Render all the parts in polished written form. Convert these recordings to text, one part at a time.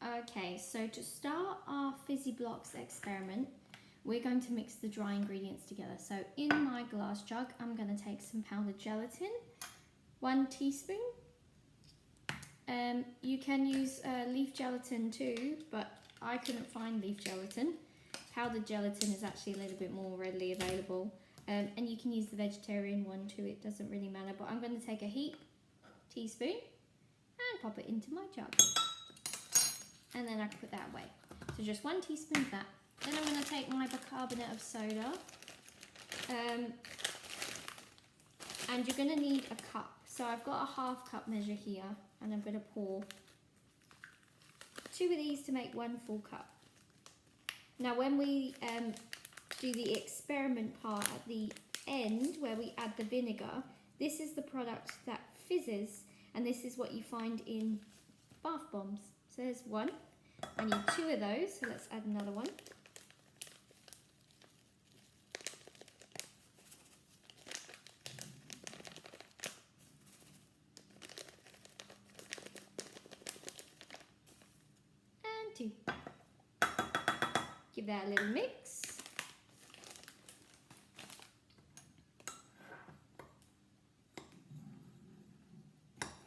Okay, so to start our Fizzy Blocks experiment, we're going to mix the dry ingredients together. So in my glass jug, I'm going to take some powdered gelatin, 1 teaspoon. You can use leaf gelatin too, but I couldn't find leaf gelatin. Powdered gelatin is actually a little bit more readily available. And you can use the vegetarian one too, it doesn't really matter. But I'm going to take a heap teaspoon and pop it into my jug. And then I can put that away. So just 1 teaspoon of that. Then I'm going to take my bicarbonate of soda. And you're going to need a cup. So I've got a half cup measure here, and I'm going to pour 2 of these to make 1 full cup. Now when we do the experiment part at the end, where we add the vinegar, this is the product that fizzes, and this is what you find in bath bombs. So there's 1. I need 2 of those, so let's add another 1. And 2. Give that a little mix.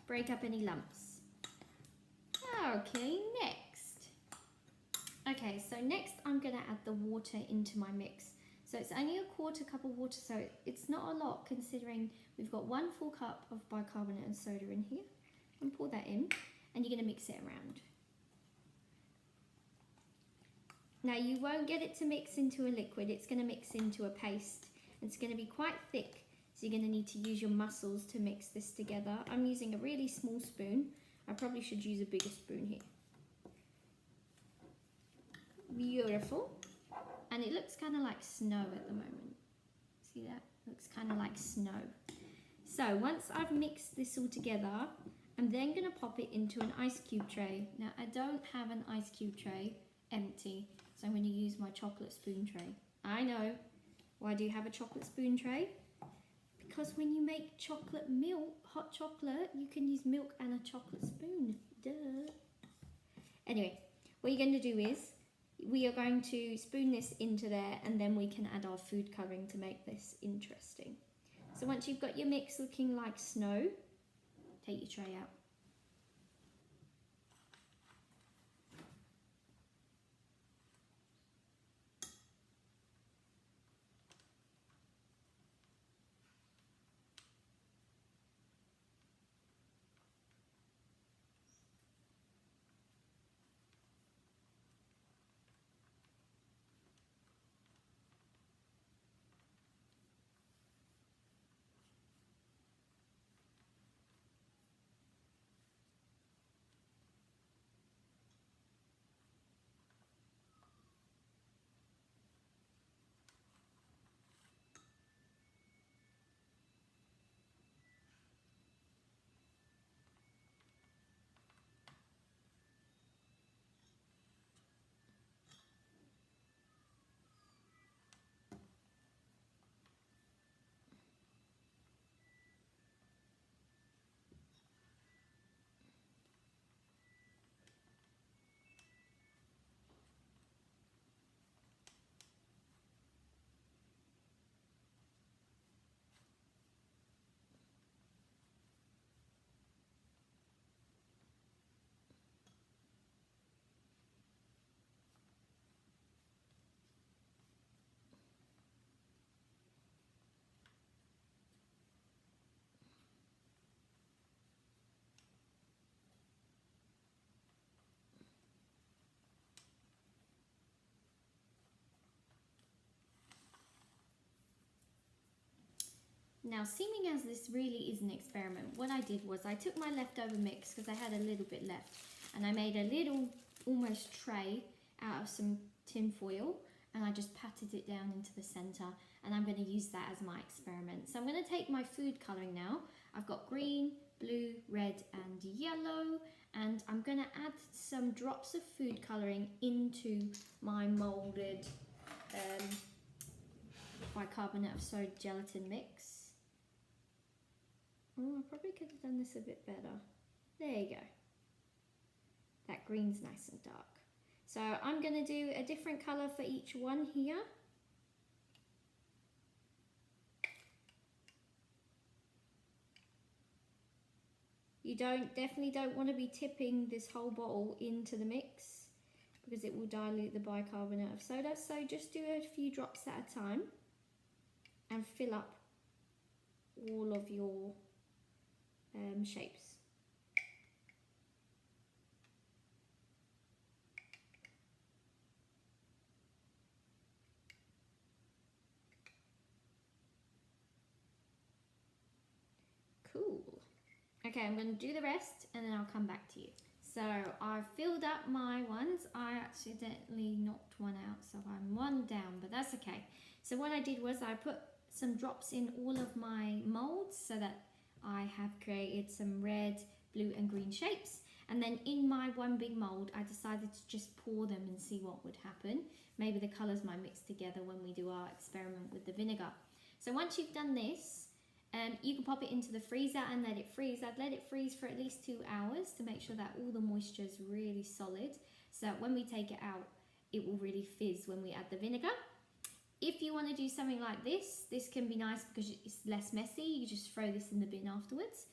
Break up any lumps. Okay, next. Okay, so next I'm going to add the water into my mix. So it's only a 1/4 cup of water, so it's not a lot considering we've got 1 full cup of bicarbonate and soda in here. And pour that in, and you're going to mix it around. Now you won't get it to mix into a liquid, it's going to mix into a paste. It's going to be quite thick, so you're going to need to use your muscles to mix this together. I'm using a really small spoon. I probably should use a bigger spoon here. Beautiful. And it looks kind of like snow at the moment. See that? Looks kind of like snow. So once I've mixed this all together, I'm then going to pop it into an ice cube tray. Now I don't have an ice cube tray empty, so I'm going to use my chocolate spoon tray. I know. Why do you have a chocolate spoon tray? Because when you make chocolate milk, hot chocolate, you can use milk and a chocolate spoon. Duh. Anyway, what you're going to do is, we are going to spoon this into there, and then we can add our food colouring to make this interesting. So once you've got your mix looking like snow, take your tray out. Now, seeming as this really is an experiment, what I did was I took my leftover mix, because I had a little bit left, and I made a little almost tray out of some tin foil, and I just patted it down into the center, and I'm going to use that as my experiment. So I'm going to take my food colouring now. I've got green, blue, red and yellow, and I'm going to add some drops of food colouring into my moulded bicarbonate of soda gelatin mix. Oh, I probably could have done this a bit better. There you go. that green's nice and dark. So I'm going to do a different colour for each one here. You definitely don't want to be tipping this whole bottle into the mix because it will dilute the bicarbonate of soda. So just do a few drops at a time and fill up all of your shapes. Cool. Okay, I'm going to do the rest and then I'll come back to you. So I've filled up my ones. I accidentally knocked one out, so I'm one down, but that's okay. So what I did was I put some drops in all of my molds so that I have created some red, blue and green shapes. And then in my one big mold, I decided to just pour them and see what would happen. Maybe the colours might mix together when we do our experiment with the vinegar. So once you've done this, you can pop it into the freezer and let it freeze. I'd let it freeze for at least 2 hours to make sure that all the moisture is really solid, so that when we take it out, it will really fizz when we add the vinegar. If you want to do something like this, this can be nice because it's less messy. You just throw this in the bin afterwards.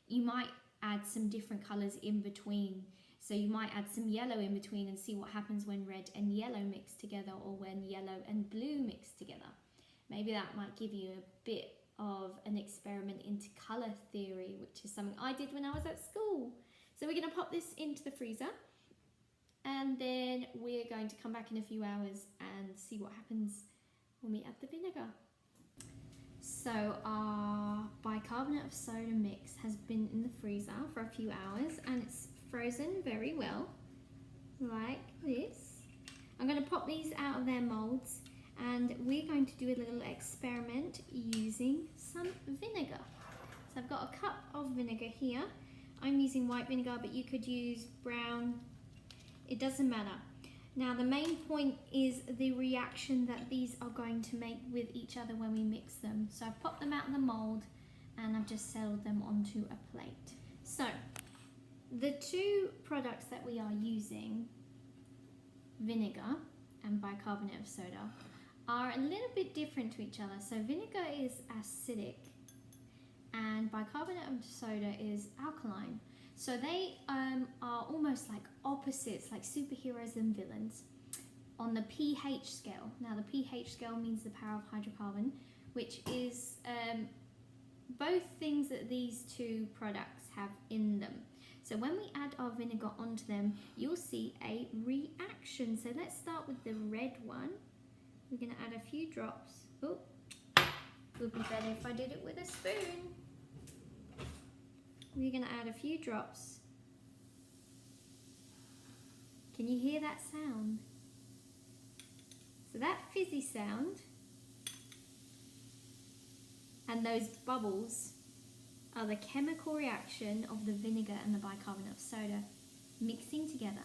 You might add some different colours in between. So you might add some yellow in between and see what happens when red and yellow mix together, or when yellow and blue mix together. Maybe that might give you a bit of an experiment into colour theory, which is something I did when I was at school. So we're going to pop this into the freezer and then we're going to come back in a few hours and see what happens when we add the vinegar. So our bicarbonate of soda mix has been in the freezer for a few hours and it's frozen very well, like this. I'm going to pop these out of their molds and we're going to do a little experiment using some vinegar. So I've got a cup of vinegar here. I'm using white vinegar, but you could use brown. It doesn't matter. Now the main point is the reaction that these are going to make with each other when we mix them. So I've popped them out of the mold and I've just settled them onto a plate. So the two products that we are using, vinegar and bicarbonate of soda, are a little bit different to each other. So vinegar is acidic and bicarbonate of soda is alkaline. So they are almost like opposites, like superheroes and villains on the pH scale. Now the pH scale means the power of hydrocarbon, which is both things that these two products have in them. So when we add our vinegar onto them, you'll see a reaction. So let's start with the red one. We're going to add a few drops. Oh, it would be better if I did it with a spoon. We're going to add a few drops. Can you hear that sound? So that fizzy sound and those bubbles are the chemical reaction of the vinegar and the bicarbonate of soda mixing together.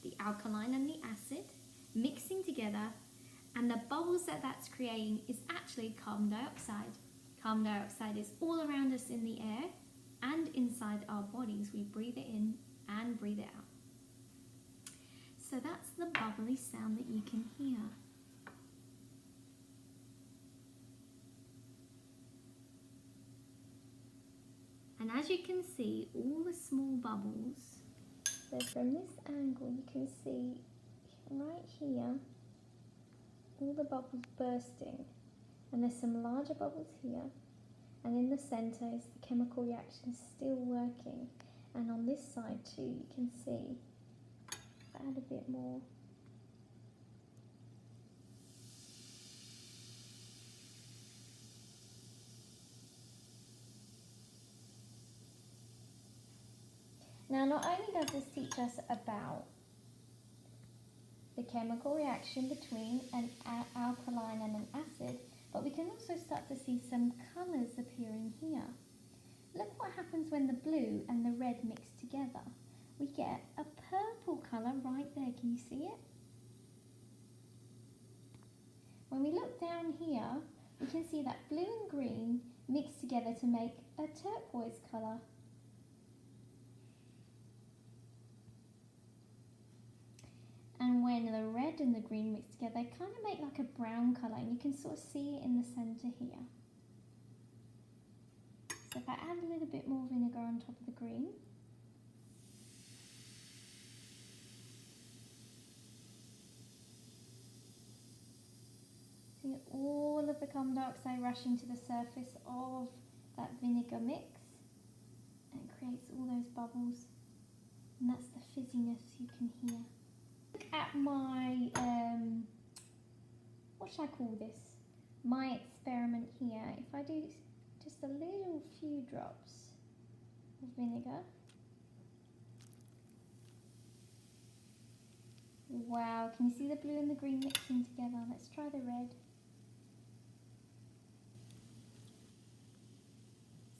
The alkaline and the acid mixing together, and the bubbles that that's creating is actually carbon dioxide. Carbon dioxide is all around us in the air and inside our bodies. We breathe it in and breathe it out. So that's the bubbly sound that you can hear. And as you can see, all the small bubbles, so from this angle you can see right here all the bubbles bursting, and there's some larger bubbles here, and in the center is the chemical reaction still working, and on this side too you can see. Add a bit more. Now not only does this teach us about the chemical reaction between an alkaline and an acid, but we can also start to see some colours appearing here. Look what happens when the blue and the red mix together. We get a purple colour right there, can you see it? When we look down here, we can see that blue and green mix together to make a turquoise colour. And when the red and the green mix together, they kind of make like a brown colour, and you can sort of see it in the centre here. So if I add a little bit more vinegar on top of the green, see all of the carbon dioxide rushing to the surface of that vinegar mix, and it creates all those bubbles, and that's the fizziness you can hear. Look at my, what should I call this? My experiment here. If I do just a little few drops of vinegar. Wow, can you see the blue and the green mixing together? Let's try the red.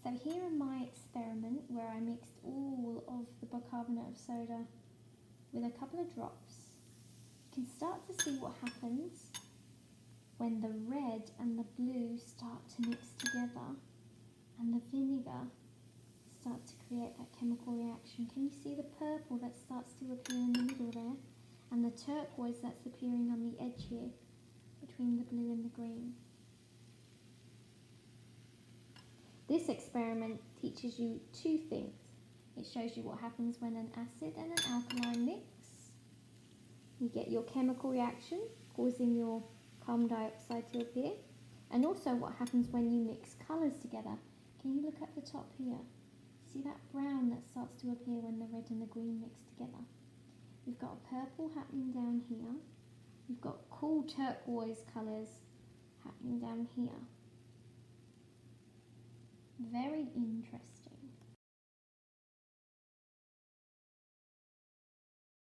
So here in my experiment where I mixed all of the bicarbonate of soda with a couple of drops, you can start to see what happens when the red and the blue start to mix together and the vinegar starts to create that chemical reaction. Can you see the purple that starts to appear in the middle there, and the turquoise that's appearing on the edge here between the blue and the green? This experiment teaches you two things. It shows you what happens when an acid and an alkaline mix. You get your chemical reaction causing your carbon dioxide to appear, and also what happens when you mix colours together. Can you look at the top here? See that brown that starts to appear when the red and the green mix together? We've got a purple happening down here. We've got cool turquoise colours happening down here. Very interesting.